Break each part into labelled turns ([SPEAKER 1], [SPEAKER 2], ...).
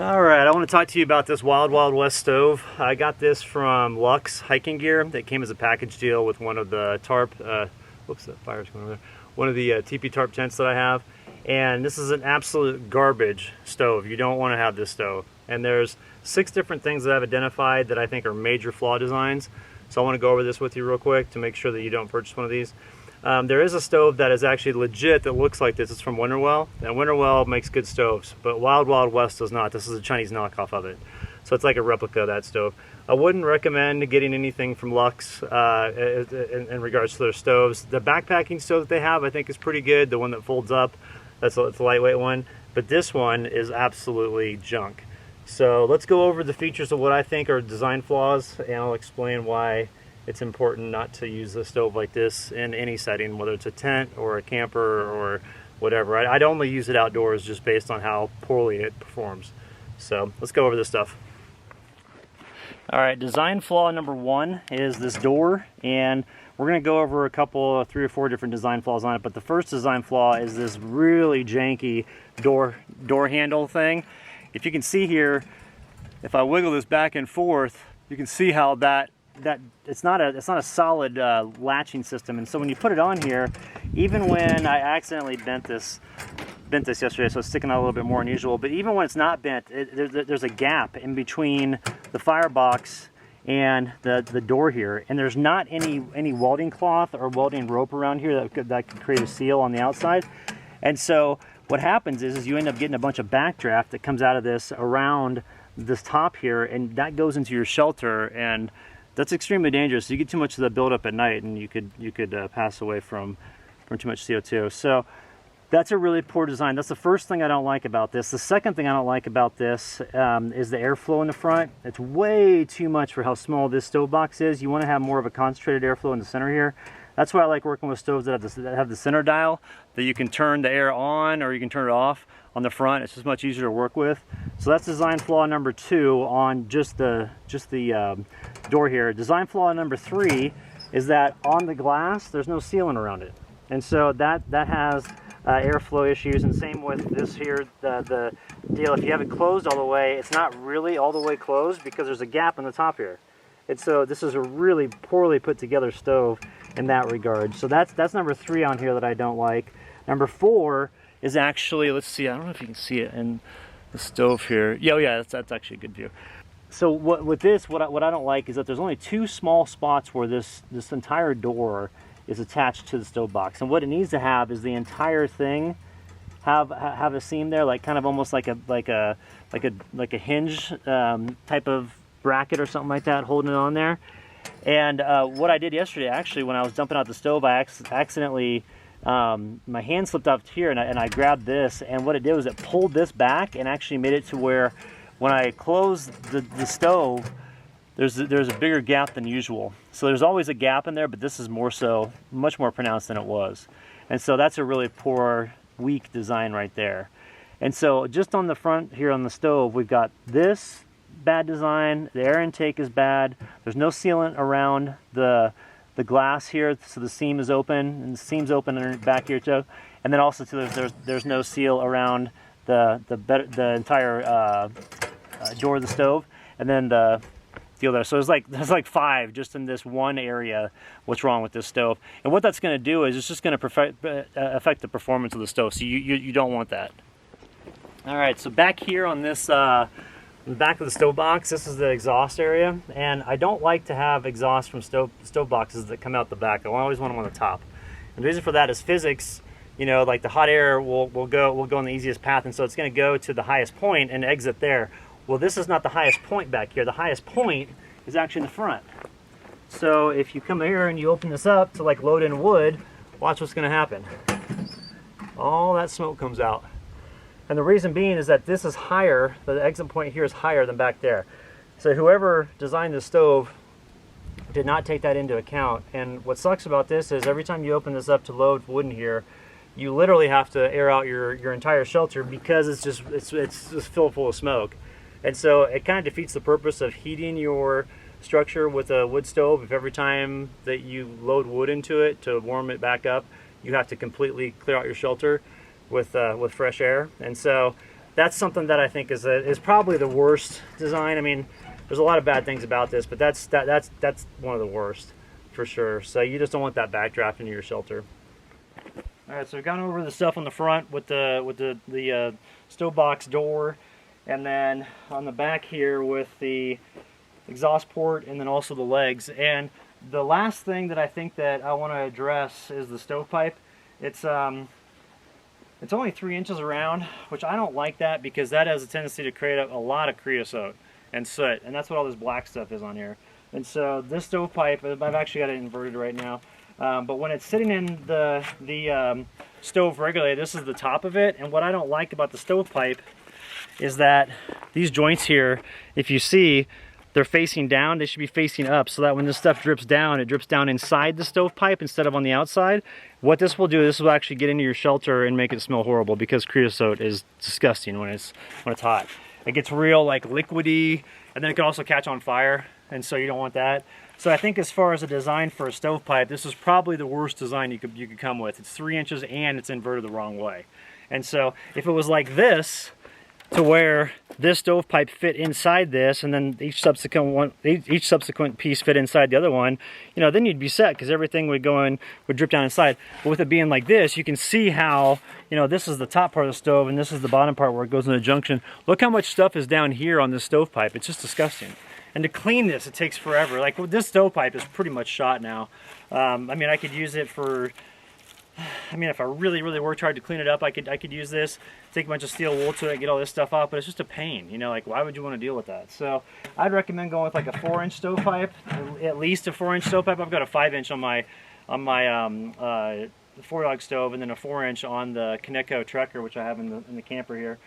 [SPEAKER 1] Alright, I want to talk to you about this Wild Wild West stove. I got this from Lux Hiking Gear. That came as a package deal with one of the tarp, whoops, that fire's going over there. One of the teepee tarp tents that I have. And this is an absolute garbage stove. You don't want to have this stove. And there's 6 different things that I've identified that I think are major flaw designs. So I want to go over this with you real quick to make sure that you don't purchase one of these. There is a stove that is actually legit that looks like this. It's from Winterwell, and Winterwell makes good stoves, but Wild Wild West does not. This is a Chinese knockoff of it. So it's like a replica of that stove. I wouldn't recommend getting anything from Lux in regards to their stoves. The backpacking stove that they have I think is pretty good, the one that folds up. It's a lightweight one, but this one is absolutely junk. So let's go over the features of what I think are design flaws, and I'll explain why it's important not to use a stove like this in any setting, whether it's a tent or a camper or whatever. I'd only use it outdoors just based on how poorly it performs. So let's go over this stuff. All right, design flaw number 1 is this door, and we're going to go over a couple, 3 or 4 different design flaws on it, but the first design flaw is this really janky door handle thing. If you can see here, if I wiggle this back and forth, you can see how that it's not a solid latching system, and so when you put it on here, even when I accidentally bent this yesterday, so it's sticking out a little bit more than usual, but even when it's not bent, there's a gap in between the firebox and the door here, and there's not any welding cloth or welding rope around here that could create a seal on the outside. And so what happens is you end up getting a bunch of backdraft that comes out of this around this top here, and that goes into your shelter, and that's extremely dangerous. You get too much of the buildup at night, and you could pass away from too much CO2. So that's a really poor design. That's the first thing I don't like about this. The second thing I don't like about this is the airflow in the front. It's way too much for how small this stove box is. You want to have more of a concentrated airflow in the center here. That's why I like working with stoves that have the center dial, that you can turn the air on or you can turn it off on the front. It's just much easier to work with. So that's design flaw number 2 on just the door here. Design flaw number 3 is that on the glass there's no sealant around it, and so that has airflow issues. And same with this here, the deal. If you have it closed all the way, it's not really all the way closed because there's a gap in the top here. And so this is a really poorly put together stove in that regard. So that's number 3 on here that I don't like. Number 4 is actually, let's see, I don't know if you can see it in the stove here. Yeah, that's actually a good view. So what I don't like is that there's only 2 small spots where this entire door is attached to the stove box, and what it needs to have is the entire thing have a seam there, like kind of almost like a hinge type of bracket or something like that holding it on there. And what I did yesterday, actually, when I was dumping out the stove, I accidentally my hand slipped off here, and I grabbed this, and what it did was it pulled this back and actually made it to where when I closed the stove, there's a bigger gap than usual. So there's always a gap in there, but this is much more pronounced than it was. And so that's a really poor, weak design right there. And so just on the front here on the stove, we've got this bad design. The air intake is bad. There's no sealant around the glass here, so the seam is open, and the seam's open back here too. And then also too, there's no seal around the entire door of the stove, and then the deal there. So there's like 5 just in this one area. What's wrong with this stove? And what that's going to do is it's just going to affect the performance of the stove. So you don't want that. All right. So back here on this. The back of the stove box, this is the exhaust area, and I don't like to have exhaust from stove boxes that come out the back. I always want them on the top. And the reason for that is physics. You know, like the hot air will go on the easiest path, and so it's going to go to the highest point and exit there. Well, this is not the highest point back here. The highest point is actually in the front. So if you come here and you open this up to like load in wood, watch what's going to happen. All that smoke comes out. And the reason being is that this is higher, the exit point here is higher than back there. So whoever designed the stove did not take that into account. And what sucks about this is every time you open this up to load wood in here, you literally have to air out your entire shelter because it's just filled full of smoke. And so it kind of defeats the purpose of heating your structure with a wood stove if every time that you load wood into it to warm it back up, you have to completely clear out your shelter with fresh air. And so that's something that I think is probably the worst design. I mean, there's a lot of bad things about this, but that's one of the worst for sure. So you just don't want that backdraft into your shelter. All right, so we've gone over the stuff on the front with the stove box door, and then on the back here with the exhaust port, and then also the legs. And the last thing that I think that I want to address is the stovepipe. It's only 3 inches around, which I don't like that because that has a tendency to create a lot of creosote and soot, and that's what all this black stuff is on here. And so this stovepipe, I've actually got it inverted right now, but when it's sitting in the stove regularly, this is the top of it. And what I don't like about the stovepipe is that these joints here, if you see, they're facing down. They should be facing up, so that when this stuff drips down, it drips down inside the stovepipe instead of on the outside. What this will do, this will actually get into your shelter and make it smell horrible, because creosote is disgusting when it's hot. It gets real like liquidy, and then it can also catch on fire, and so you don't want that. So I think as far as a design for a stovepipe, this is probably the worst design you could come with. It's 3 inches and it's inverted the wrong way. And so if it was like this, to where this stovepipe fit inside this, and then each subsequent piece fit inside the other one, you know, then you'd be set, because everything would drip down inside. But with it being like this, you can see how, you know, this is the top part of the stove and this is the bottom part where it goes in the junction. Look how much stuff is down here on this stovepipe. It's just disgusting. And to clean this, it takes forever. Like, this stovepipe is pretty much shot now. I mean, I could use it for, I mean, if I really worked hard to clean it up, I could use this, take a bunch of steel wool to it, get all this stuff off, but it's just a pain, you know, like, why would you want to deal with that? So I'd recommend going with like a 4-inch stovepipe, at least a 4-inch stovepipe. I've got a 5-inch on my 4-dog stove, and then a 4-inch on the kni-co Trekker, which I have in the camper here.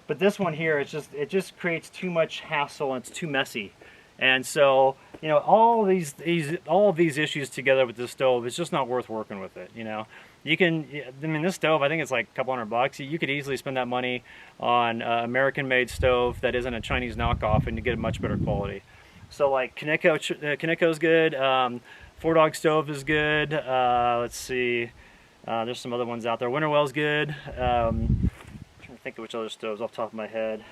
[SPEAKER 1] But this one here, it just creates too much hassle, and it's too messy. And so, you know, all of these issues together with this stove, it's just not worth working with it, you know. You can, I mean, this stove, I think it's like a couple $100. You could easily spend that money on an American-made stove that isn't a Chinese knockoff, and you get a much better quality. So like kni-co's good, 4-dog stove is good. Let's see, there's some other ones out there. Winterwell's good. I'm trying to think of which other stoves off the top of my head.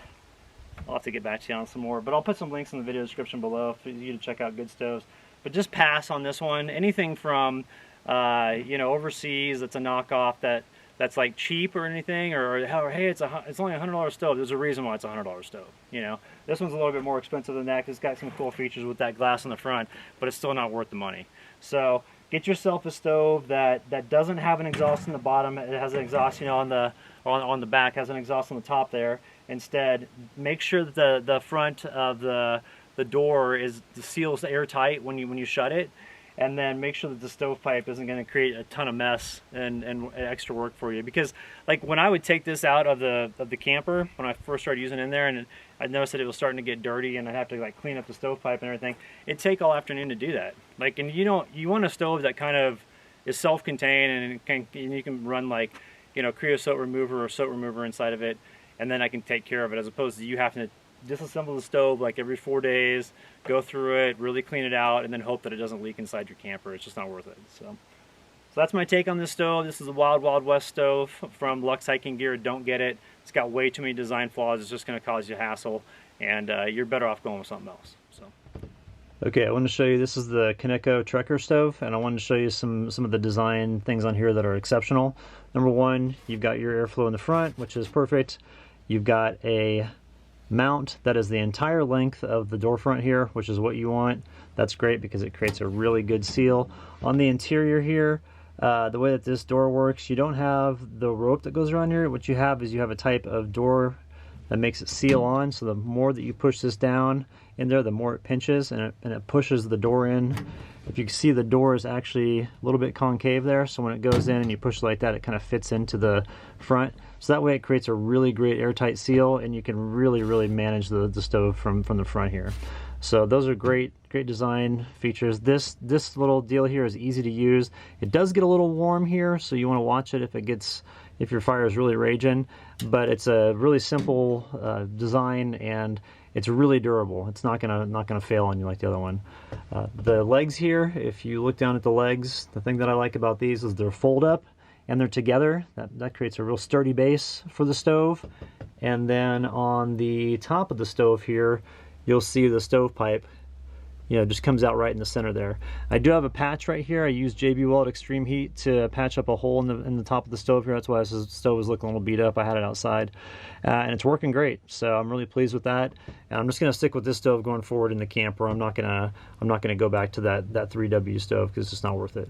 [SPEAKER 1] I'll have to get back to you on some more, but I'll put some links in the video description below for you to check out good stoves. But just pass on this one. Anything from you know, overseas that's a knockoff that's like cheap or anything, or hey, it's only a $100 stove. There's a reason why it's a $100 stove. You know, this one's a little bit more expensive than that because it's got some cool features with that glass on the front, but it's still not worth the money. So get yourself a stove that doesn't have an exhaust in the bottom. It has an exhaust, you know, on the back, has an exhaust on the top there. Instead, make sure that the front of the door is the seals airtight when you shut it, and then make sure that the stovepipe isn't going to create a ton of mess and extra work for you. Because like when I would take this out of the camper when I first started using it in there, and I noticed that it was starting to get dirty, and I'd have to like clean up the stovepipe and everything. It'd take all afternoon to do that. Like, and you want a stove that kind of is self-contained, and you can run like, you know, creosote remover or soot remover inside of it, and then I can take care of it, as opposed to you having to disassemble the stove like every 4 days, go through it, really clean it out, and then hope that it doesn't leak inside your camper. It's just not worth it. So that's my take on this stove. This is a Wild Wild West stove from Lux Hiking Gear. Don't get it. It's got way too many design flaws. It's just going to cause you hassle, and you're better off going with something else. So. Okay, I want to show you, this is the kni-co Trekker stove, and I wanted to show you some of the design things on here that are exceptional. Number one, you've got your airflow in the front, which is perfect. You've got a mount that is the entire length of the door front here, which is what you want. That's great because it creates a really good seal. On the interior here, the way that this door works, you don't have the rope that goes around here. What you have is you have a type of door that makes it seal on, so the more that you push this down in there, the more it pinches, and it pushes the door in. If you can see, the door is actually a little bit concave there, so when it goes in and you push it like that, it kind of fits into the front. So that way it creates a really great airtight seal, and you can really manage the stove from the front here. So those are great design features. This little deal here is easy to use. It does get a little warm here, so you want to watch it if your fire is really raging, but it's a really simple design, and it's really durable. It's not gonna fail on you like the other one. The legs here, if you look down at the legs, the thing that I like about these is they're fold up and they're together. That creates a real sturdy base for the stove, And then on the top of the stove here, you'll see the stovepipe. You know, just comes out right in the center there. I do have a patch right here. I use JB Weld Extreme Heat to patch up a hole in the top of the stove here. That's why this stove was looking a little beat up. I had it outside, and it's working great. So I'm really pleased with that. And I'm just gonna stick with this stove going forward in the camper. I'm not gonna go back to that 3W stove because it's just not worth it.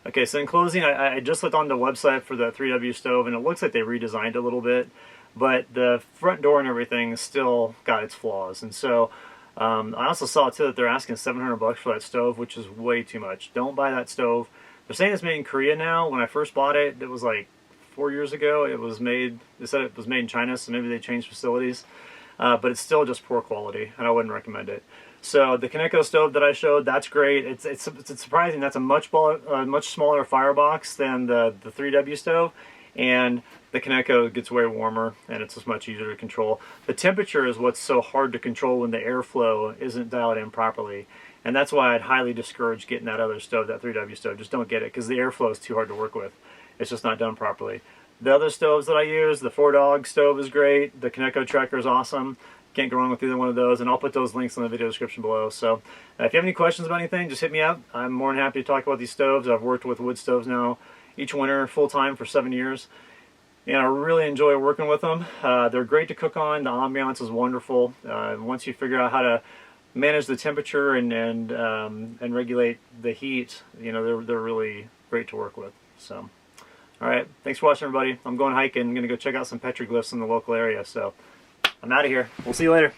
[SPEAKER 1] Okay, so in closing, I just looked on the website for the 3W stove, and it looks like they redesigned it a little bit, but the front door and everything still got its flaws. And so I also saw too that they're asking $700 for that stove, which is way too much. Don't buy that stove. They're saying it's made in Korea now. When I first bought it, it was like 4 years ago. It was made. They said it was made in China, so maybe they changed facilities. But it's still just poor quality, and I wouldn't recommend it. So the kni-co stove that I showed, that's great. It's surprising. That's a much smaller firebox than the 3W stove, and the kni-co gets way warmer, and it's just much easier to control. The temperature is what's so hard to control when the airflow isn't dialed in properly, and that's why I'd highly discourage getting that other stove, that 3W stove. Just don't get it, because the airflow is too hard to work with. It's just not done properly. The other stoves that I use, the 4Dog stove is great. The kni-co tracker is awesome. Can't go wrong with either one of those, and I'll put those links in the video description below. So if you have any questions about anything, just hit me up. I'm more than happy to talk about these stoves. I've worked with wood stoves now each winter full-time for 7 years, and I really enjoy working with them. They're great to cook on. The ambiance is wonderful. Once you figure out how to manage the temperature and regulate the heat, you know, they're really great to work with. So, all right, thanks for watching, everybody. I'm going hiking. I'm going to go check out some petroglyphs in the local area. So I'm out of here. We'll see you later.